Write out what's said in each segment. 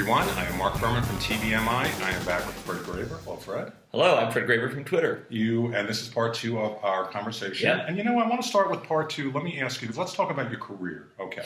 everyone. I am Mark Furman from TVMI, and I am back with Fred Graver. Hello, Fred. Hello, I'm Fred Graver from Twitter. And this is part two of our conversation. Yeah. And I want to start with part two. Let me ask you, let's talk about your career. Okay.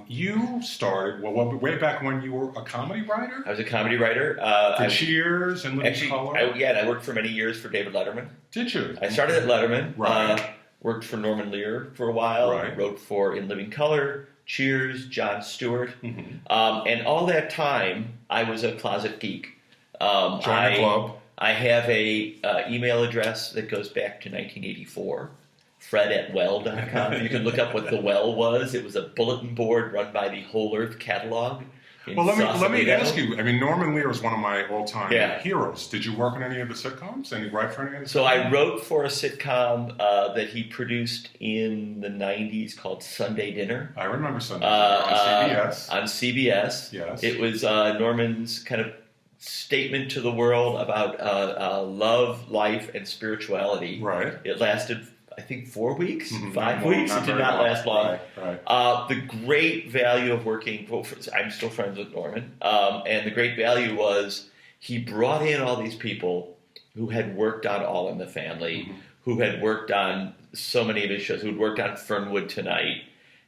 You started, way back when you were a comedy writer? I was a comedy writer. For Cheers and Living Color? And I worked for many years for David Letterman. Did you? I started at Letterman. Right. Worked for Norman Lear for a while. Right. Wrote for In Living Color, Cheers, Jon Stewart. Mm-hmm. And all that time, I was a closet geek. Join the club. I have a email address that goes back to 1984, fred@well.com. You can look up what the Well was. It was a bulletin board run by the Whole Earth Catalog. Well, let me ask you. I mean, Norman Lear is one of my all-time heroes. Did you work on any of the sitcoms? Any write for any of the So I wrote for a sitcom that he produced in the 90s called Sunday Dinner. I remember Sunday Dinner on CBS. On CBS. Yes. It was Norman's kind of statement to the world about love, life, and spirituality. Right. It lasted, I think, 4 weeks, Mm-hmm. 5 weeks. It did not last long. Right. The great value of working, I'm still friends with Norman, and the great value was he brought in all these people who had worked on All in the Family, Mm-hmm. who had worked on so many of his shows, who had worked on Fernwood Tonight,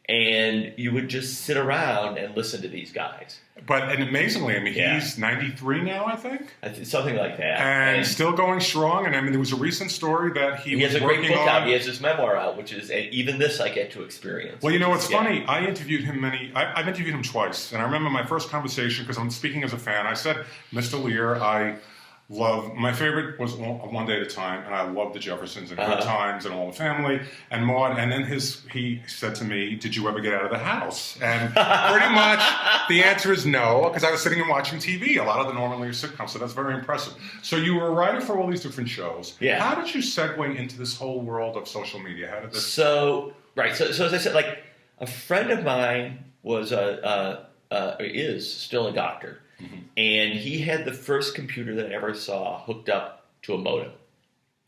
and you would just sit around and listen to these guys. And amazingly, I mean, he's 93 now, I think? Something like that. And still going strong. And I mean, there was a recent story that he was has a working great book on. out. He has his memoir out, which is, and even this I get to experience. Well, it's funny. I interviewed him I've interviewed him twice. And I remember my first conversation, because I'm speaking as a fan, I said, Mr. Lear, my favorite was One Day at a Time, and I loved the Jeffersons and Good Times and All the Family and Maude. And then he said to me, "Did you ever get out of the house?" And pretty much the answer is no, because I was sitting and watching TV, a lot of the Norman Lear sitcoms. So that's very impressive. So you were a writer for all these different shows. Yeah. How did you segue into this whole world of social media? How did this? So as I said, like a friend of mine is still a doctor. Mm-hmm. And he had the first computer that I ever saw hooked up to a modem.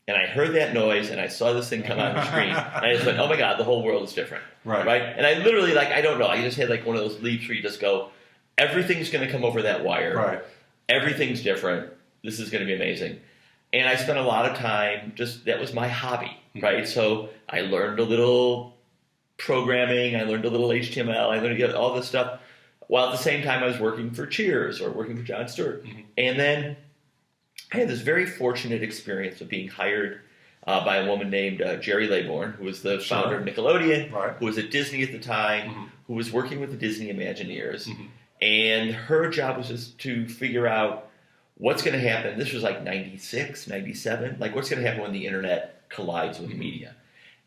And I heard that noise, and I saw this thing come on the screen, and I just went, oh my God, the whole world is different. Right? And I literally, I don't know, I just had one of those leaps where you just go, everything's going to come over that wire. Right. Everything's different. This is going to be amazing. And I spent a lot of time, that was my hobby, right? So I learned a little programming, I learned a little HTML, I learned all this stuff. While at the same time I was working for Cheers or working for Jon Stewart. Mm-hmm. And then I had this very fortunate experience of being hired by a woman named Jerry Laybourne, who was the founder of Nickelodeon, who was at Disney at the time, who was working with the Disney Imagineers. Mm-hmm. And her job was just to figure out what's going to happen. This was 96, 97. What's going to happen when the internet collides with media.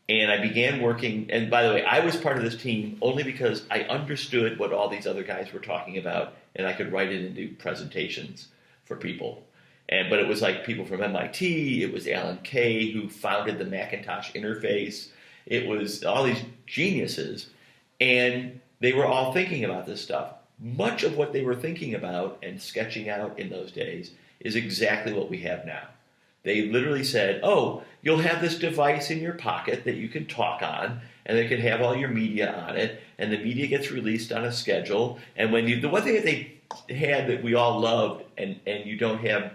And I began working, and by the way, I was part of this team only because I understood what all these other guys were talking about, and I could write it into presentations for people. But it was people from MIT, it was Alan Kay who founded the Macintosh interface, it was all these geniuses, and they were all thinking about this stuff. Much of what they were thinking about and sketching out in those days is exactly what we have now. They literally said, oh, you'll have this device in your pocket that you can talk on, and they can have all your media on it, and the media gets released on a schedule. And the one thing that they had that we all loved, and you don't have,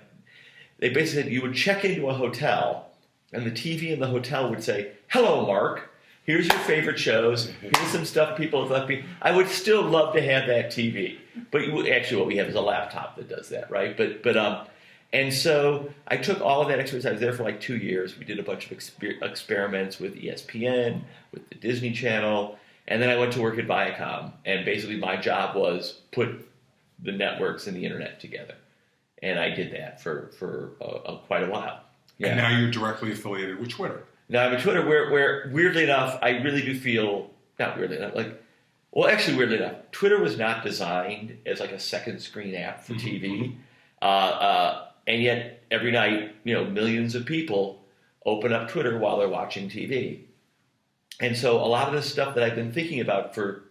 they basically said you would check into a hotel, and the TV in the hotel would say, hello, Mark, here's your favorite shows, here's some stuff people have left me. I would still love to have that TV. But actually what we have is a laptop that does that, right? And so I took all of that experience. I was there for 2 years. We did a bunch of experiments with ESPN, with the Disney Channel, and then I went to work at Viacom. And basically my job was put the networks and the internet together. And I did that for quite a while. Yeah. And now you're directly affiliated with Twitter. Now I'm at Twitter where weirdly enough, I really do feel, not weirdly enough, weirdly enough, Twitter was not designed as a second screen app for TV. And yet, every night, millions of people open up Twitter while they're watching TV. And so a lot of the stuff that I've been thinking about for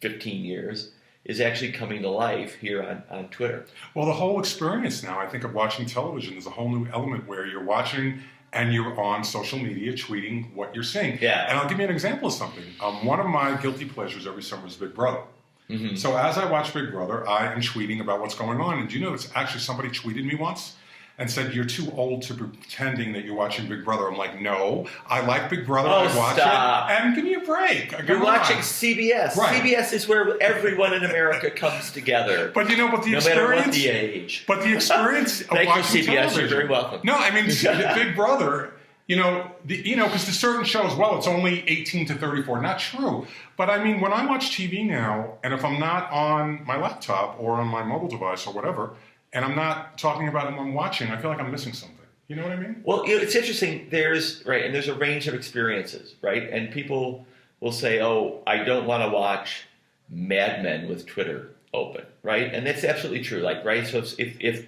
15 years is actually coming to life here on Twitter. Well, the whole experience now, I think, of watching television is a whole new element where you're watching and you're on social media tweeting what you're seeing. Yeah. And I'll give you an example of something. One of my guilty pleasures every summer is Big Brother. Mm-hmm. So as I watch Big Brother, I am tweeting about what's going on. And do you know, it's actually somebody tweeted me once and said, "You're too old to be pretending that you're watching Big Brother." I'm like, no, I like Big Brother. Oh, I watch stop. it. And give me a break. You're watching CBS. Right. CBS is where everyone in America comes together. But the no experience. matter what the age. But the experience of Thank you, watching CBS. television. You're very welcome. No, I mean, Big Brother. Because there's certain shows, well, it's only 18 to 34. Not true. But I mean, when I watch TV now, and if I'm not on my laptop or on my mobile device or whatever, and I'm not talking about it when I'm watching, I feel like I'm missing something. You know what I mean? Well, it's interesting. There's a range of experiences, right? And people will say, "Oh, I don't want to watch Mad Men with Twitter open," right? And that's absolutely true. Like, right? So if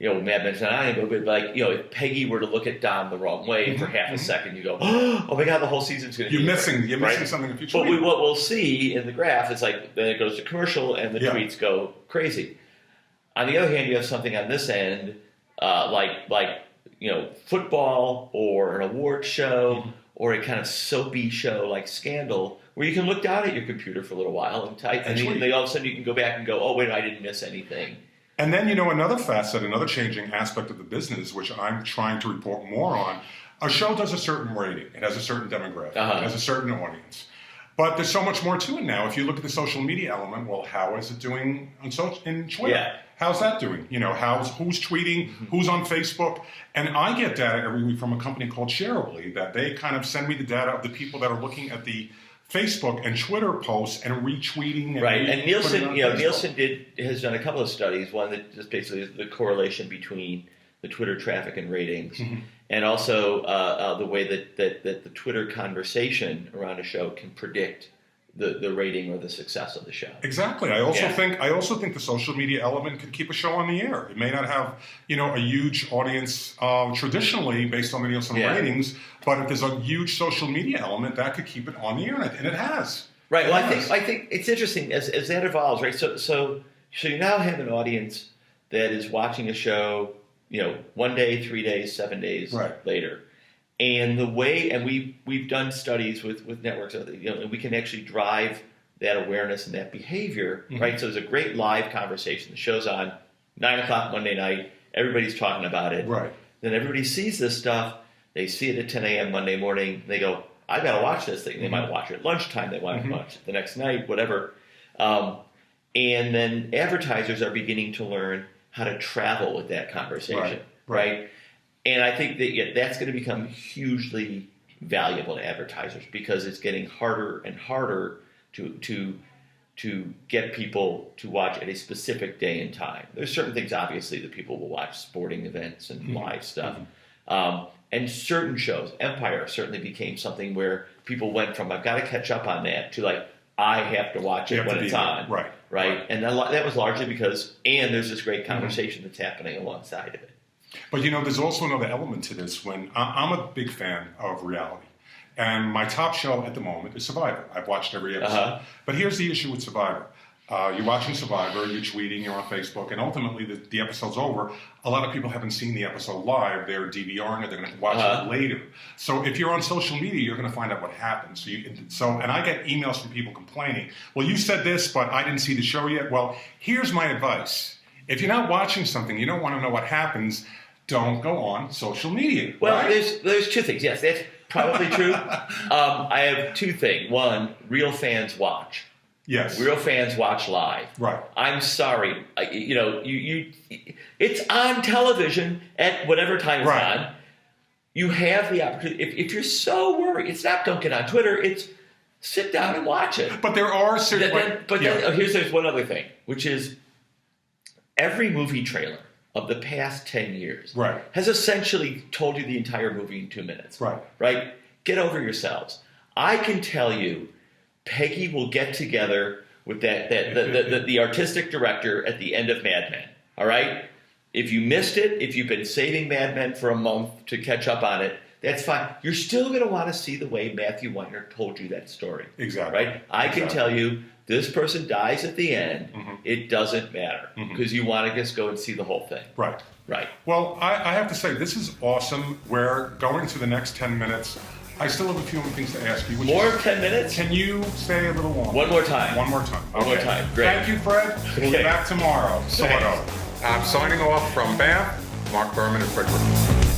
Mad Men's not on, but like, if Peggy were to look at Don the wrong way for half a second, you go, "Oh my God, the whole season's going to be." You're missing something in the future. But what we'll see in the graph is like then it goes to commercial and the tweets go crazy. On the other hand, you have something on this end, like football or an award show or a kind of soapy show like Scandal, where you can look down at your computer for a little while and type, and then all of a sudden you can go back and go, "Oh wait, I didn't miss anything." And then, another facet, another changing aspect of the business, which I'm trying to report more on, a show does a certain rating. It has a certain demographic. It has a certain audience. But there's so much more to it now. If you look at the social media element, well, how is it doing in Twitter? Yeah. How's that doing? Who's tweeting, who's on Facebook? And I get data every week from a company called Shareably that they kind of send me the data of the people that are looking at the Facebook and Twitter posts and retweeting. And Nielsen, has done a couple of studies. One that just basically is the correlation between the Twitter traffic and ratings, and also the way that the Twitter conversation around a show can predict the rating or the success of the show. Exactly. I also think the social media element can keep a show on the air. It may not have a huge audience traditionally based on the Nielsen ratings, but if there's a huge social media element, that could keep it on the air, and it has. Right. Well, I think it's interesting as that evolves. Right. So you now have an audience that is watching a show, 1 day, 3 days, 7 days later. And the way, and we've done studies with networks, we can actually drive that awareness and that behavior, right? So there's a great live conversation. The show's on 9 o'clock Monday night. Everybody's talking about it. Right. Then everybody sees this stuff. They see it at 10 a.m. Monday morning. They go, "I got to watch this thing." They might watch it at lunchtime. They might watch it the next night, whatever. And then advertisers are beginning to learn how to travel with that conversation, right? And I think that that's going to become hugely valuable to advertisers because it's getting harder and harder to get people to watch at a specific day and time. There's certain things, obviously, that people will watch, sporting events and live stuff. And certain shows, Empire certainly became something where people went from, "I've got to catch up on that," to like, "I have to watch it when it's on." Right. And that was largely because, and there's this great conversation that's happening alongside of it. But there's also another element to this. When I'm a big fan of reality, and my top show at the moment is Survivor. I've watched every episode. But here's the issue with Survivor. You're watching Survivor, you're tweeting, you're on Facebook, and ultimately the episode's over. A lot of people haven't seen the episode live. They're DVRing it. They're going to watch it later. So if you're on social media, you're going to find out what happened. And I get emails from people complaining, "Well, you said this, but I didn't see the show yet." Well, here's my advice. If you're not watching something, you don't want to know what happens, don't go on social media. Well, right? there's two things. Yes, that's probably true. I have two things. One, real fans watch. Yes. Real fans watch live. Right. I'm sorry. It's on television at whatever time it's on. You have the opportunity. If you're so worried, it's not don't get on Twitter. It's sit down and watch it. But there are certain... There's one other thing, which is every movie trailer of the past 10 years has essentially told you the entire movie in 2 minutes. Right? Get over yourselves. I can tell you Peggy will get together with the artistic director at the end of Mad Men. All right? If you missed it, if you've been saving Mad Men for a month to catch up on it, that's fine. You're still going to want to see the way Matthew Weiner told you that story. Exactly. Right? I can tell you this person dies at the end. It doesn't matter because you want to just go and see the whole thing. Right. Well, I have to say, this is awesome. We're going to the next 10 minutes I still have a few more things to ask you. More 10 minutes? Can you stay a little longer? One more time. One more time. One more time. Great. Thank you, Fred. We'll be back tomorrow. Thanks. I'm signing off from Bath. Mark Berman and Fred Griffin.